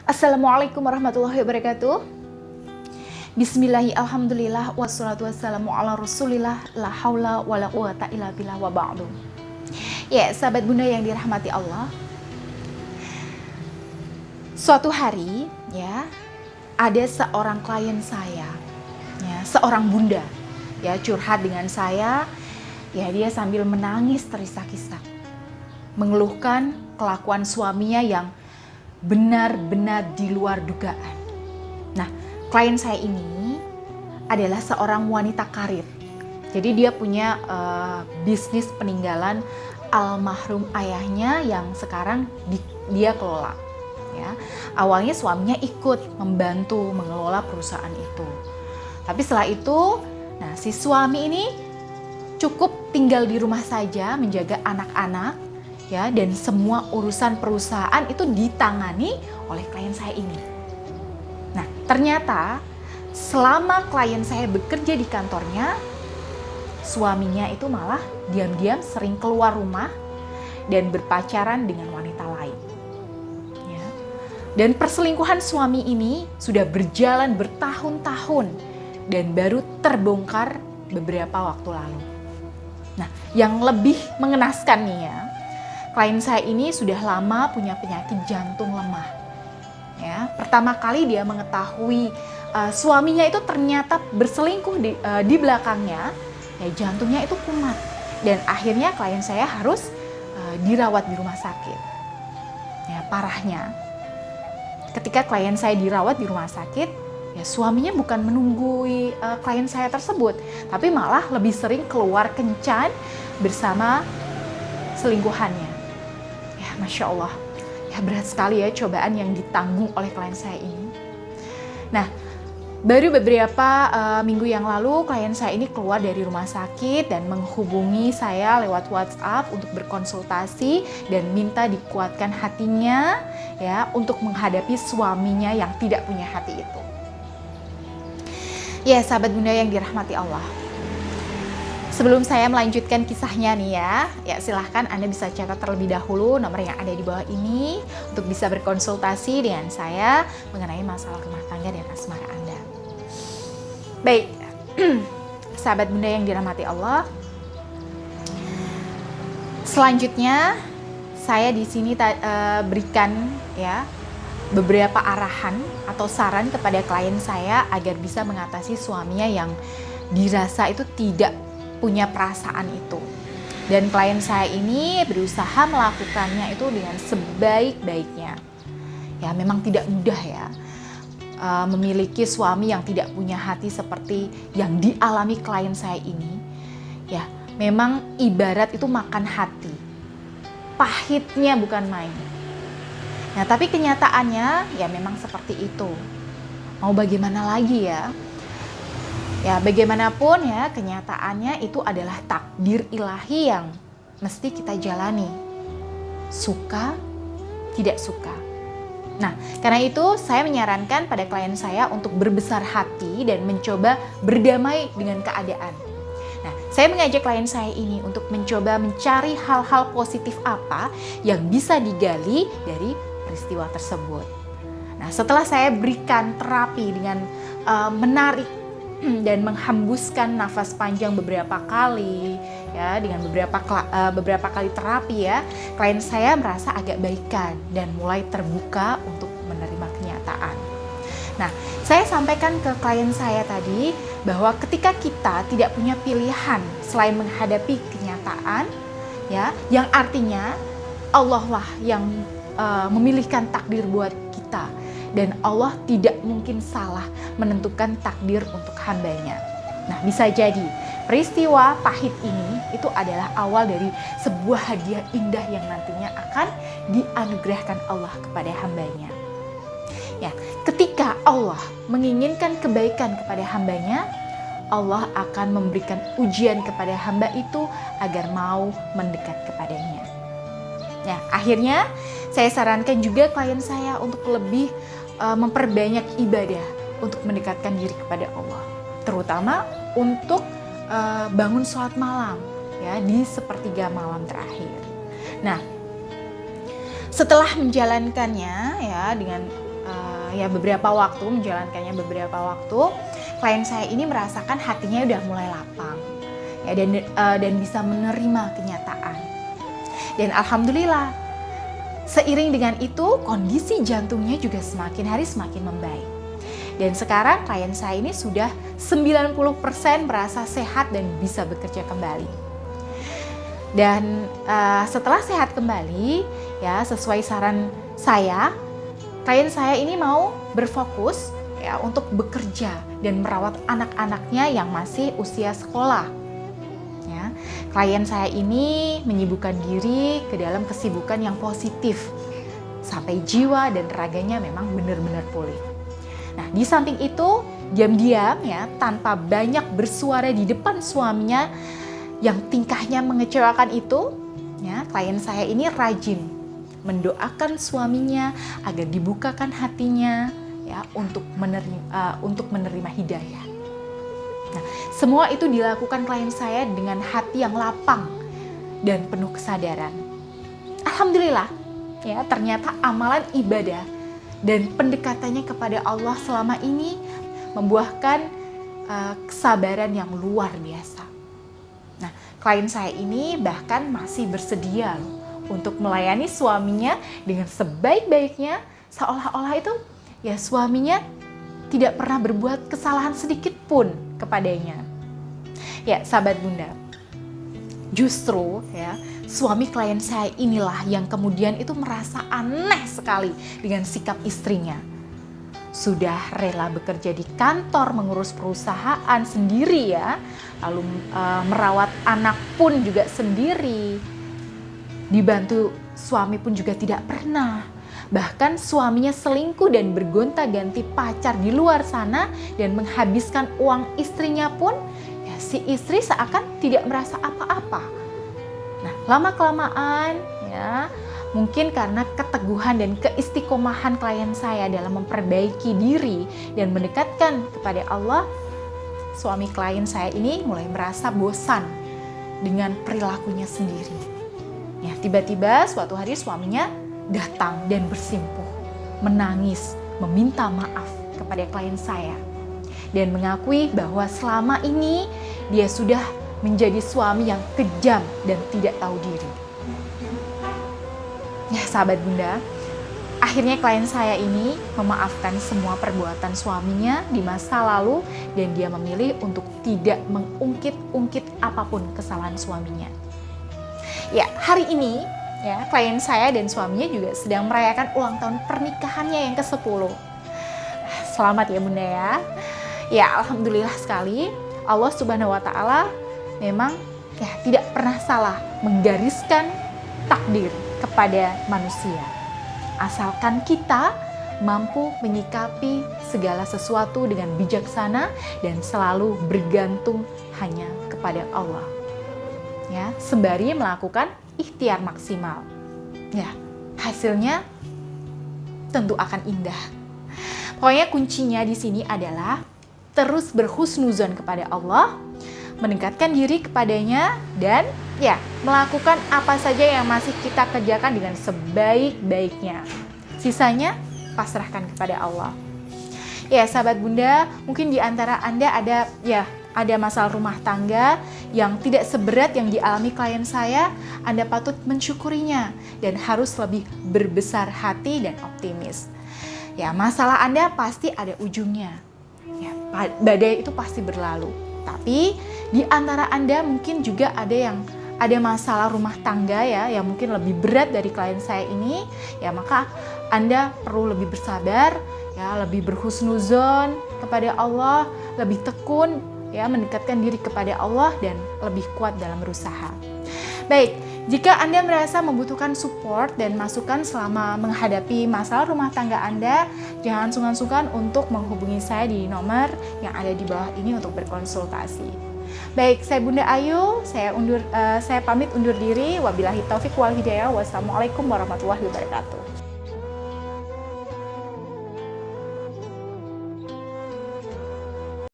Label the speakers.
Speaker 1: Assalamualaikum warahmatullahi wabarakatuh. Bismillahi alhamdulillah wassalatu wassalamu ala rasulillah la haula wala quwata illa billah wa ba'du. Ya, sahabat bunda yang dirahmati Allah. Suatu hari ya, ada seorang klien saya, ya, seorang bunda ya curhat dengan saya. Ya, dia sambil menangis terisak-isak, mengeluhkan kelakuan suaminya yang benar-benar di luar dugaan. Nah, klien saya ini adalah seorang wanita karir. Jadi dia punya bisnis peninggalan almarhum ayahnya yang sekarang dia kelola. Ya, awalnya suaminya ikut membantu mengelola perusahaan itu. Tapi setelah itu, nah si suami ini cukup tinggal di rumah saja menjaga anak-anak. Ya, dan semua urusan perusahaan itu ditangani oleh klien saya ini. Nah, ternyata selama klien saya bekerja di kantornya, suaminya itu malah diam-diam sering keluar rumah dan berpacaran dengan wanita lain. Ya. Dan perselingkuhan suami ini sudah berjalan bertahun-tahun dan baru terbongkar beberapa waktu lalu. Nah, yang lebih mengenaskan nih ya, klien saya ini sudah lama punya penyakit jantung lemah. Ya, pertama kali dia mengetahui suaminya itu ternyata berselingkuh di belakangnya, ya jantungnya itu kumat dan akhirnya klien saya harus dirawat di rumah sakit. Ya, parahnya, ketika klien saya dirawat di rumah sakit, ya suaminya bukan menunggui klien saya tersebut, tapi malah lebih sering keluar kencan bersama selingkuhannya. Masya Allah, ya berat sekali ya cobaan yang ditanggung oleh klien saya ini. Nah, baru beberapa minggu yang lalu klien saya ini keluar dari rumah sakit dan menghubungi saya lewat WhatsApp untuk berkonsultasi dan minta dikuatkan hatinya ya untuk menghadapi suaminya yang tidak punya hati itu. Ya, sahabat bunda yang dirahmati Allah. Sebelum saya melanjutkan kisahnya nih ya silahkan Anda bisa catat terlebih dahulu nomor yang ada di bawah ini untuk bisa berkonsultasi dengan saya mengenai masalah rumah tangga dan asmara Anda. Baik, sahabat bunda yang dirahmati Allah. Selanjutnya saya di sini berikan ya beberapa arahan atau saran kepada klien saya agar bisa mengatasi suaminya yang dirasa itu tidak punya perasaan itu. Dan klien saya ini berusaha melakukannya itu dengan sebaik-baiknya. Ya, memang tidak mudah ya memiliki suami yang tidak punya hati seperti yang dialami klien saya ini. Ya, memang ibarat itu makan hati. Pahitnya bukan main. Nah, tapi kenyataannya ya memang seperti itu. Mau bagaimana lagi ya? Ya, bagaimanapun ya, kenyataannya itu adalah takdir ilahi yang mesti kita jalani. Suka, tidak suka. Nah, karena itu saya menyarankan pada klien saya untuk berbesar hati dan mencoba berdamai dengan keadaan. Nah, saya mengajak klien saya ini untuk mencoba mencari hal-hal positif apa yang bisa digali dari peristiwa tersebut. Nah, setelah saya berikan terapi dengan menarik dan menghembuskan nafas panjang beberapa kali ya dengan beberapa kali terapi ya, klien saya merasa agak baikan dan mulai terbuka untuk menerima kenyataan. Nah, saya sampaikan ke klien saya tadi bahwa ketika kita tidak punya pilihan selain menghadapi kenyataan ya, yang artinya Allah lah yang memilihkan takdir buat kita. Dan Allah tidak mungkin salah menentukan takdir untuk hambanya. Nah, bisa jadi peristiwa pahit ini itu adalah awal dari sebuah hadiah indah yang nantinya akan dianugerahkan Allah kepada hambanya. Ya, ketika Allah menginginkan kebaikan kepada hambanya, Allah akan memberikan ujian kepada hamba itu agar mau mendekat kepadanya. Ya, akhirnya saya sarankan juga klien saya untuk lebih memperbanyak ibadah untuk mendekatkan diri kepada Allah, terutama untuk bangun sholat malam ya di sepertiga malam terakhir. Nah, setelah menjalankannya ya dengan ya beberapa waktu, menjalankannya beberapa waktu, klien saya ini merasakan hatinya udah mulai lapang, ya, dan bisa menerima kenyataan. Dan alhamdulillah, seiring dengan itu kondisi jantungnya juga semakin hari semakin membaik. Dan sekarang klien saya ini sudah 90% merasa sehat dan bisa bekerja kembali. Dan setelah sehat kembali, ya sesuai saran saya, klien saya ini mau berfokus ya untuk bekerja dan merawat anak-anaknya yang masih usia sekolah. Ya, klien saya ini menyibukkan diri ke dalam kesibukan yang positif sampai jiwa dan raganya memang benar-benar pulih. Nah, di samping itu diam-diam ya tanpa banyak bersuara di depan suaminya yang tingkahnya mengecewakan itu, ya klien saya ini rajin mendoakan suaminya agar dibukakan hatinya ya untuk menerima hidayah. Nah, semua itu dilakukan klien saya dengan hati yang lapang dan penuh kesadaran. Alhamdulillah, ya ternyata amalan ibadah dan pendekatannya kepada Allah selama ini membuahkan kesabaran yang luar biasa. Nah, klien saya ini bahkan masih bersedia untuk melayani suaminya dengan sebaik-baiknya, seolah-olah itu ya suaminya tidak pernah berbuat kesalahan sedikit pun kepadanya. Ya, sahabat Bunda, justru ya suami klien saya inilah yang kemudian itu merasa aneh sekali dengan sikap istrinya. Sudah rela bekerja di kantor, mengurus perusahaan sendiri ya, lalu merawat anak pun juga sendiri. Dibantu suami pun juga tidak pernah. Bahkan suaminya selingkuh dan bergonta-ganti pacar di luar sana dan menghabiskan uang istrinya pun, ya si istri seakan tidak merasa apa-apa. Nah, lama-kelamaan ya, mungkin karena keteguhan dan keistiqomahan klien saya dalam memperbaiki diri dan mendekatkan kepada Allah, suami klien saya ini mulai merasa bosan dengan perilakunya sendiri. Ya, tiba-tiba suatu hari suaminya datang dan bersimpuh, menangis, meminta maaf kepada klien saya dan mengakui bahwa selama ini dia sudah menjadi suami yang kejam dan tidak tahu diri. Ya, sahabat Bunda, akhirnya klien saya ini memaafkan semua perbuatan suaminya di masa lalu dan dia memilih untuk tidak mengungkit-ungkit apapun kesalahan suaminya. Ya, hari ini ya klien saya dan suaminya juga sedang merayakan ulang tahun pernikahannya yang ke-10. Selamat ya Bunda ya. Ya, alhamdulillah sekali Allah Subhanahu wa taala memang ya tidak pernah salah menggariskan takdir kepada manusia. Asalkan kita mampu menyikapi segala sesuatu dengan bijaksana dan selalu bergantung hanya kepada Allah. Ya, sembari melakukan ikhtiar maksimal. Ya, hasilnya tentu akan indah. Pokoknya kuncinya di sini adalah terus berhusnuzon kepada Allah, mendekatkan diri kepadanya dan ya, melakukan apa saja yang masih kita kerjakan dengan sebaik-baiknya. Sisanya pasrahkan kepada Allah. Ya, sahabat Bunda, mungkin di antara Anda ada masalah rumah tangga yang tidak seberat yang dialami klien saya, Anda patut mensyukurinya dan harus lebih berbesar hati dan optimis. Ya, masalah Anda pasti ada ujungnya. Ya, badai itu pasti berlalu. Tapi di antara Anda mungkin juga ada masalah rumah tangga ya yang mungkin lebih berat dari klien saya ini, ya maka Anda perlu lebih bersabar, ya lebih berhusnuzon kepada Allah, lebih tekun ya mendekatkan diri kepada Allah dan lebih kuat dalam berusaha. Baik, jika Anda merasa membutuhkan support dan masukan selama menghadapi masalah rumah tangga Anda, jangan sungkan-sungkan untuk menghubungi saya di nomor yang ada di bawah ini untuk berkonsultasi. Baik, saya Bunda Ayu, saya pamit undur diri. Wabillahi taufik wal hidayah. Wassalamualaikum warahmatullahi wabarakatuh.